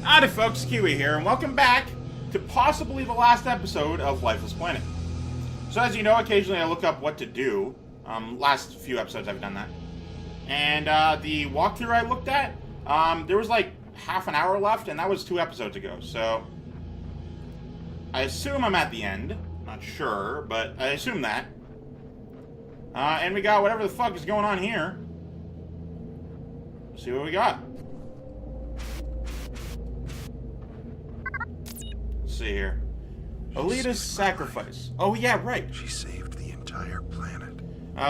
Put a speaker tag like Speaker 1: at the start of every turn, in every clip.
Speaker 1: Howdy folks, Keywii here, and welcome back to possibly the last episode of Lifeless Planet. So as you know, occasionally I look up what to do. Last few episodes I've done that. And the walkthrough I looked at, there was like half an hour left, and that was 2 episodes ago. So I assume I'm at the end. Not sure, but I assume that. And we got whatever the fuck is going on here. Let's see what we got. See here. Alita's sacrifice. Oh yeah, right.
Speaker 2: She saved the entire planet.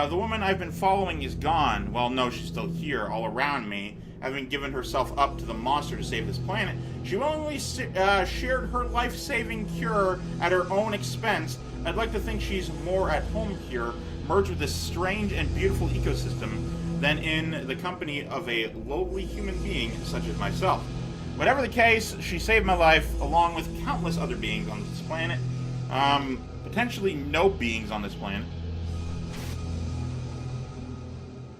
Speaker 1: The woman I've been following is gone. Well, no, she's still here, all around me, having given herself up to the monster to save this planet. She willingly shared her life-saving cure at her own expense. I'd like to think she's more at home here, merged with this strange and beautiful ecosystem, than in the company of a lowly human being such as myself. Whatever the case, she saved my life, along with countless other beings on this planet. Potentially no beings on this planet.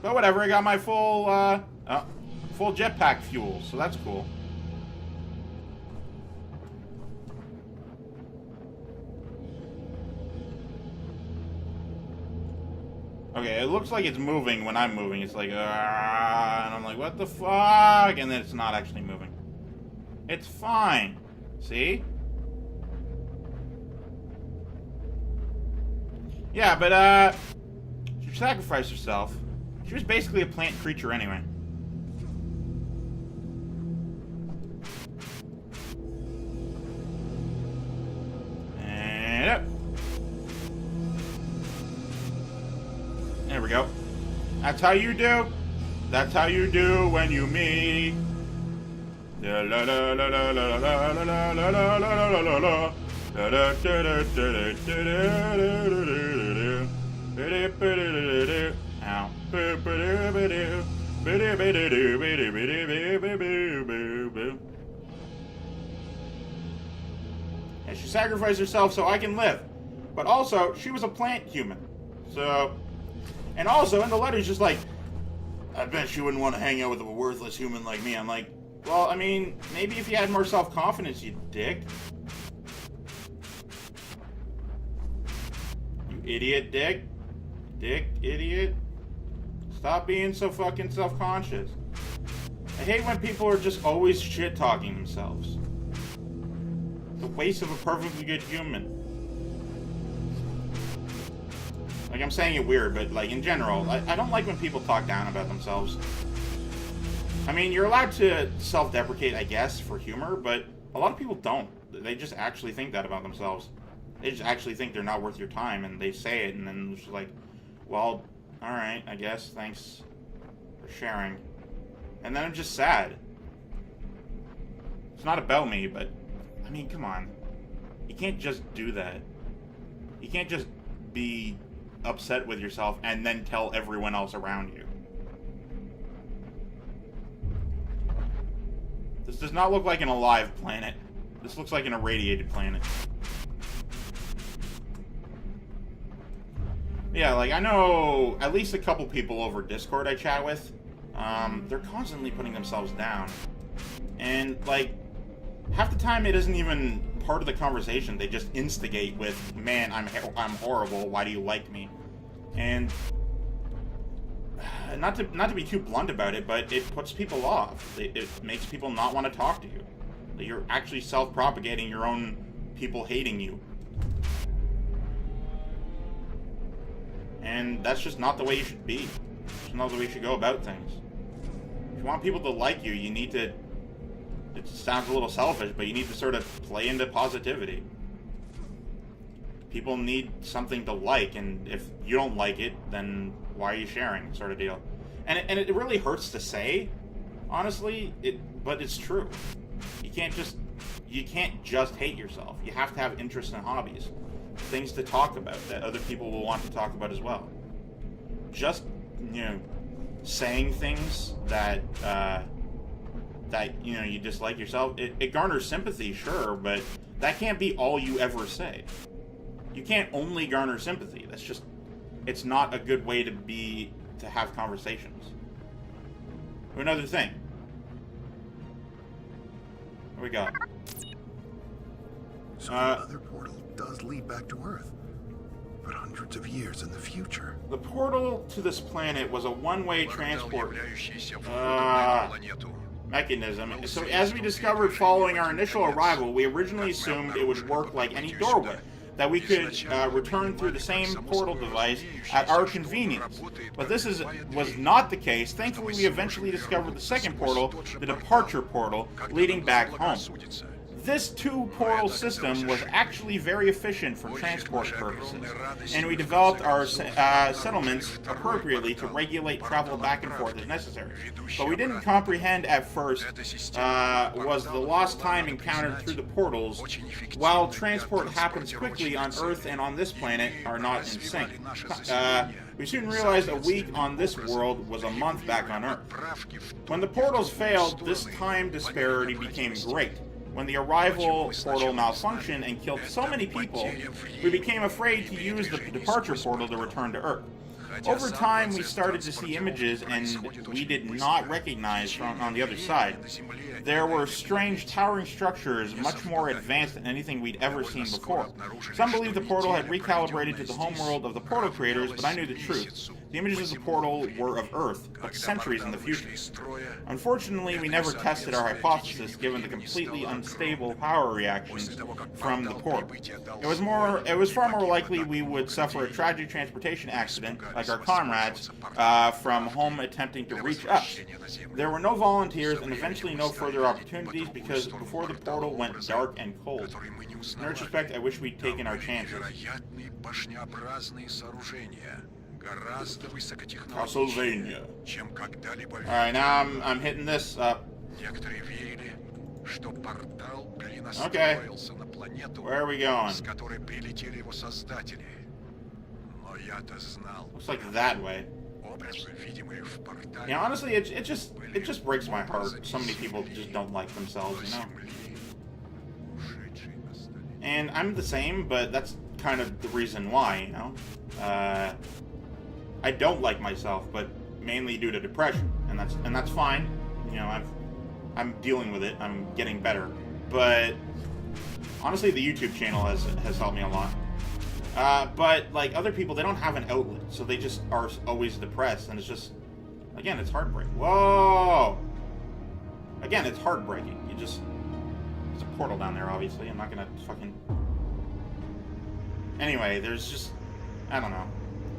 Speaker 1: But whatever, I got my full jetpack fuel, so that's cool. Okay, it looks like it's moving when I'm moving. It's like, and I'm like, what the fuck? And then it's not actually moving. It's fine. See? Yeah, but, she sacrificed herself. She was basically a plant creature anyway. And up. There we go. That's how you do. That's how you do when you meet. Now, and she sacrificed herself so I can live. But also, she was a plant human. So, and also in the letter, he's just like, I bet you wouldn't want to hang out with a worthless human like me. I'm like, well, I mean, maybe if you had more self-confidence, you dick. You idiot dick. Dick, idiot. Stop being so fucking self-conscious. I hate when people are just always shit-talking themselves. It's a waste of a perfectly good human. Like, I'm saying it weird, but, like, in general, I don't like when people talk down about themselves. I mean, you're allowed to self-deprecate, I guess, for humor, but a lot of people don't. They just actually think that about themselves. They just actually think they're not worth your time, and they say it, and then it's like, well, alright, I guess, thanks for sharing. And then I'm just sad. It's not about me, but, I mean, come on. You can't just do that. You can't just be upset with yourself and then tell everyone else around you. This does not look like an alive planet. This looks like an irradiated planet. Yeah, like, I know at least a couple people over Discord I chat with. They're constantly putting themselves down. And, like, half the time it isn't even part of the conversation. They just instigate with, man, I'm horrible, why do you like me? And not to be too blunt about it, but it puts people off. It makes people not want to talk to you. You're actually self-propagating your own people hating you. And that's just not the way you should be. It's not the way you should go about things. If you want people to like you, you need to... It sounds a little selfish, but you need to sort of play into positivity. People need something to like, and if you don't like it, then why are you sharing, sort of deal. And it really hurts to say, honestly, but it's true. You can't just hate yourself. You have to have interests and hobbies. Things to talk about that other people will want to talk about as well. Just, saying things that you dislike yourself, it garners sympathy, sure, but that can't be all you ever say. You can't only garner sympathy. That's just, it's not a good way to have conversations. Another thing. There we go.
Speaker 2: So the other portal does lead back to Earth, but hundreds of years in the future.
Speaker 1: The portal to this planet was a one-way transport mechanism. So as we discovered following our initial arrival, we originally assumed it would work like any doorway, that we could return through the same portal device at our convenience. But this was not the case. Thankfully, we eventually discovered the second portal, the departure portal, leading back home. This two-portal system was actually very efficient for transport purposes, and we developed our settlements appropriately to regulate travel back and forth as necessary. But we didn't comprehend at first was the lost time encountered through the portals, while transport happens quickly on Earth and on this planet, are not in sync. We soon realized a week on this world was a month back on Earth. When the portals failed, this time disparity became great. When the arrival portal malfunctioned and killed so many people, we became afraid to use the departure portal to return to Earth. Over time, we started to see images and we did not recognize from on the other side. There were strange towering structures much more advanced than anything we'd ever seen before. Some believe the portal had recalibrated to the homeworld of the portal creators, but I knew the truth. The images of the portal were of Earth, but centuries in the future. Unfortunately, we never tested our hypothesis given the completely unstable power reactions from the portal. It was far more likely we would suffer a tragic transportation accident, like our comrades, from home attempting to reach us. There were no volunteers and eventually no further opportunities because before the portal went dark and cold. In retrospect, I wish we'd taken our chances. Castlevania. Alright, now I'm hitting this up. Okay. Where are we going? Looks like that way. Yeah, honestly, it just breaks my heart. So many people just don't like themselves, you know? And I'm the same, but that's kind of the reason why, you know? I don't like myself, but mainly due to depression, and that's fine. You know, I'm dealing with it. I'm getting better. But honestly, the YouTube channel has helped me a lot. But like other people, they don't have an outlet, so they just are always depressed, and it's just, again, it's heartbreaking. Whoa! Again, it's heartbreaking. There's a portal down there, obviously. I'm not gonna fucking. Anyway, there's just, I don't know.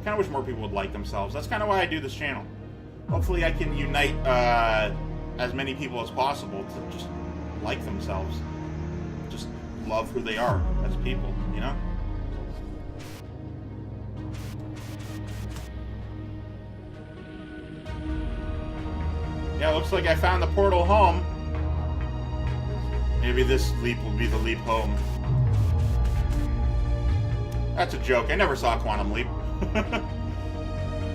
Speaker 1: Kind of wish more people would like themselves. That's kind of why I do this channel. Hopefully I can unite as many people as possible to just like themselves. Just love who they are as people, you know? Yeah, looks like I found the portal home. Maybe this leap will be the leap home. That's a joke. I never saw Quantum Leap.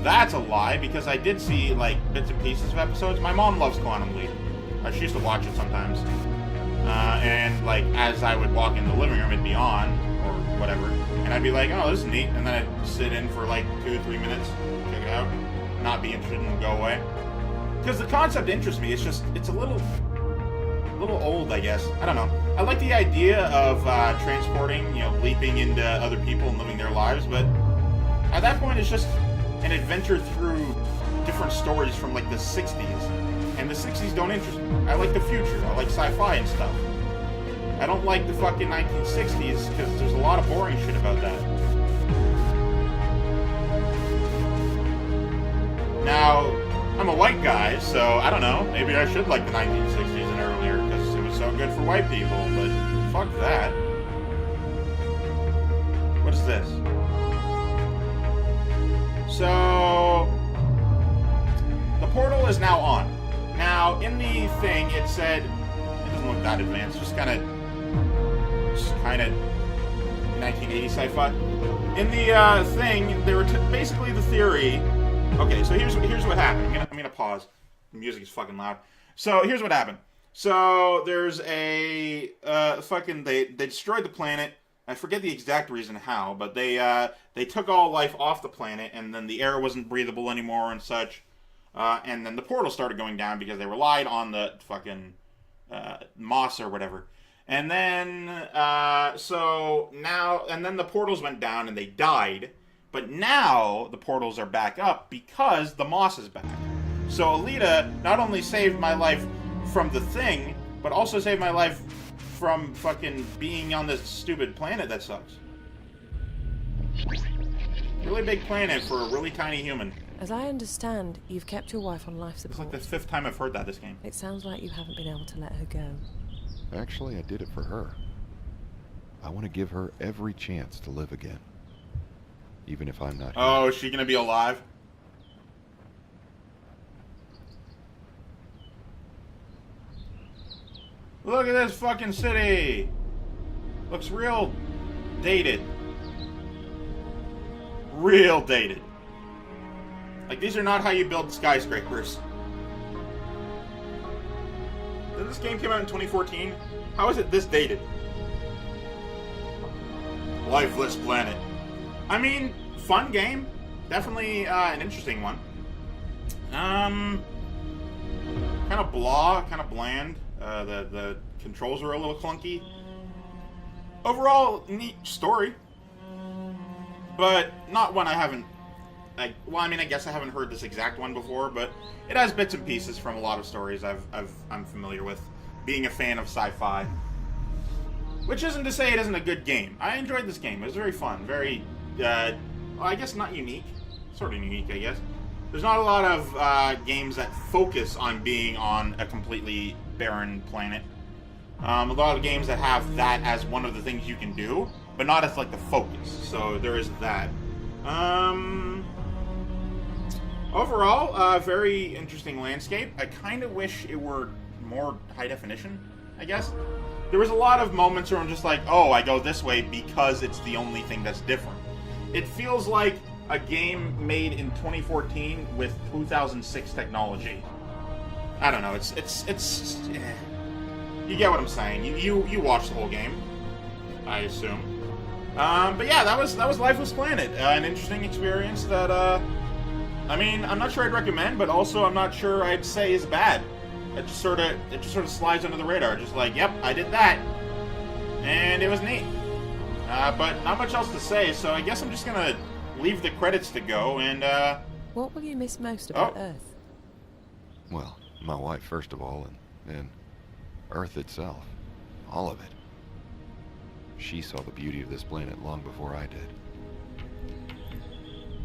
Speaker 1: That's a lie, because I did see, like, bits and pieces of episodes. My mom loves Quantum Leap. She used to watch it sometimes. And, like, as I would walk in the living room, it'd be on, or whatever. And I'd be like, oh, this is neat. And then I'd sit in for, like, 2 or 3 minutes, check it out, not be interested, and go away. Because the concept interests me. It's just, it's a little old, I guess. I don't know. I like the idea of transporting, you know, leaping into other people and living their lives, but at that point, it's just an adventure through different stories from, like, the 60s. And the 60s don't interest me. I like the future. I like sci-fi and stuff. I don't like the fucking 1960s, because there's a lot of boring shit about that. Now, I'm a white guy, so I don't know. Maybe I should like the 1960s and earlier, because it was so good for white people, but fuck that. What is this? So, the portal is now on. Now, in the thing, it said, it doesn't look that advanced, just kind of 1980 sci-fi. In the thing, they were basically the theory. Okay, so here's what happened. I'm gonna pause. The music is fucking loud. So here's what happened. So there's a they destroyed the planet. I forget the exact reason how, but they took all life off the planet, and then the air wasn't breathable anymore and such. And then the portal started going down because they relied on the fucking moss or whatever. And then, so now, and then the portals went down and they died. But now the portals are back up because the moss is back. So Alita not only saved my life from the thing, but also saved my life from fucking being on this stupid planet that sucks. Really big planet for a really tiny human.
Speaker 3: As I understand, you've kept your wife on life
Speaker 1: It's
Speaker 3: support.
Speaker 1: like the 5th time I've heard that this game.
Speaker 3: It sounds like you haven't been able to let her go.
Speaker 4: Actually, I did it for her. I want to give her every chance to live again. Even if I'm not here.
Speaker 1: Oh, is she gonna be alive? Look at this fucking city! Looks real dated. Real dated. Like, these are not how you build skyscrapers. Did this game come out in 2014? How is it this dated? Lifeless Planet. I mean, fun game. Definitely an interesting one. Kind of blah, kind of bland. The controls are a little clunky. Overall, neat story. But not one I haven't... well, I mean, I guess I haven't heard this exact one before, but it has bits and pieces from a lot of stories I'm familiar with, being a fan of sci-fi. Which isn't to say it isn't a good game. I enjoyed this game. It was very fun. Very, well, I guess not unique. Sort of unique, I guess. There's not a lot of games that focus on being on a completely barren planet. A lot of games that have that as one of the things you can do, but not as, like, the focus. So there is that. Overall, very interesting landscape. I kind of wish it were more high definition, I guess. There was a lot of moments where I'm just like, oh, I go this way because it's the only thing that's different. It feels like a game made in 2014 with 2006 technology. I don't know, it's you get what I'm saying. You watched the whole game, I assume. But yeah, that was Lifeless Planet. An interesting experience that, I mean, I'm not sure I'd recommend, but also I'm not sure I'd say is bad. It just sort of slides under the radar. Just like, yep, I did that, and it was neat. But not much else to say, so I guess I'm just gonna leave the credits to go. And
Speaker 3: What will you miss most about Earth?
Speaker 4: Well, my wife first of all, and Earth itself, all of it. She saw the beauty of this planet long before I did.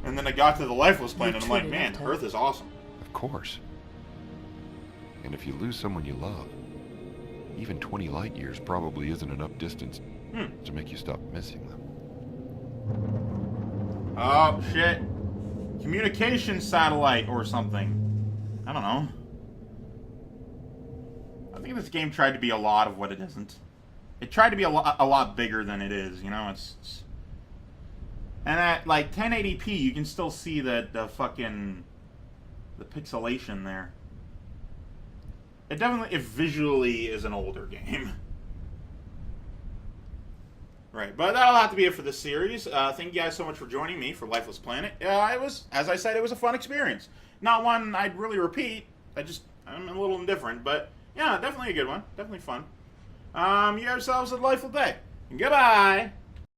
Speaker 1: And then I got to the Lifeless Planet, and I'm like,
Speaker 3: truly
Speaker 1: man,
Speaker 3: loved her.
Speaker 1: Earth is awesome.
Speaker 4: Of course. And if you lose someone you love, even 20 light years probably isn't enough distance to make you stop missing them.
Speaker 1: Oh, shit. Communication satellite or something. I don't know. I think this game tried to be a lot of what it isn't. It tried to be a lot bigger than it is, you know? It's and at, like, 1080p, you can still see the fucking... the pixelation there. It visually is an older game. Right, but that'll have to be it for this series. Thank you guys so much for joining me for Lifeless Planet. It was, as I said, it was a fun experience. Not one I'd really repeat. I'm a little indifferent, but yeah, definitely a good one. Definitely fun. You have yourselves a delightful day. Goodbye!